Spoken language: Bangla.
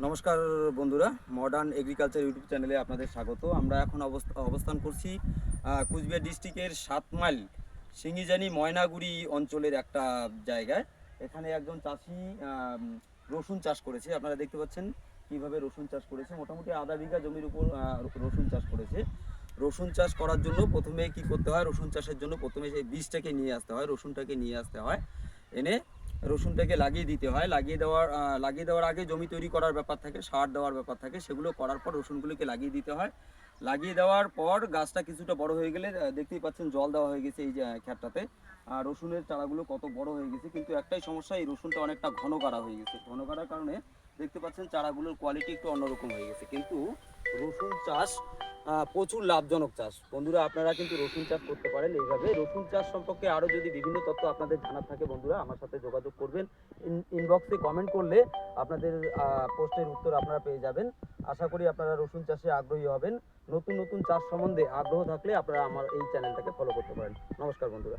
নমস্কার বন্ধুরা, মডার্ন এগ্রিকালচার ইউটিউব চ্যানেলে আপনাদের স্বাগত। আমরা এখন অবস্থান করছি কুচবিহার ডিস্ট্রিক্টের 7 মাইল সিঙ্গিজানি ময়নাগুড়ি অঞ্চলের একটা জায়গায়। এখানে একজন চাষি রসুন চাষ করেছে। আপনারা দেখতে পাচ্ছেন কিভাবে রসুন চাষ করেছে। মোটামুটি আধা বিঘা জমির উপর রসুন চাষ করেছে। রসুন চাষ করার জন্য প্রথমে কি করতে হয়, রসুন চাষের জন্য প্রথমে সেই বীজটাকে নিয়ে আসতে হয়, রসুনটাকে নিয়ে আসতে হয়, এনে রসুনটাকে লাগিয়ে দেওয়ার আগে জমি তৈরি করার ব্যাপার থাকে, সার দেওয়ার ব্যাপার থাকে। সেগুলো করার পর রসুনগুলোকে লাগিয়ে দিতে হয়। লাগিয়ে দেওয়ার পর গাছটা কিছুটা বড় হয়ে গেলে দেখতেই পাচ্ছেন জল দেওয়া হয়ে গেছে এই যে ক্ষেতটাতে। আর রসুনের চারাগুলো কত বড় হয়ে গেছে, কিন্তু একটাই সমস্যা, এই রসুনটা অনেকটা ঘন গাড়া হয়ে গেছে। ঘন গাড়ার কারণে দেখতে পাচ্ছেন চারাগুলোর কোয়ালিটি একটু অন্যরকম হয়ে গেছে। কিন্তু রসুন চাষ প্রচুর লাভজনক চাষ। বন্ধুরা, আপনারা কিন্তু রসুন চাষ করতে পারেন এইভাবে। রসুন চাষ সম্পর্কে আরও যদি বিভিন্ন তথ্য আপনাদের জানার থাকে, বন্ধুরা আমার সাথে যোগাযোগ করবেন। ইনবক্সে কমেন্ট করলে আপনাদের পোস্টের উত্তর আপনারা পেয়ে যাবেন। আশা করি আপনারা রসুন চাষে আগ্রহী হবেন। নতুন নতুন চাষ সম্বন্ধে আগ্রহ থাকলে আপনারা আমার এই চ্যানেলটাকে ফলো করতে পারেন। নমস্কার বন্ধুরা।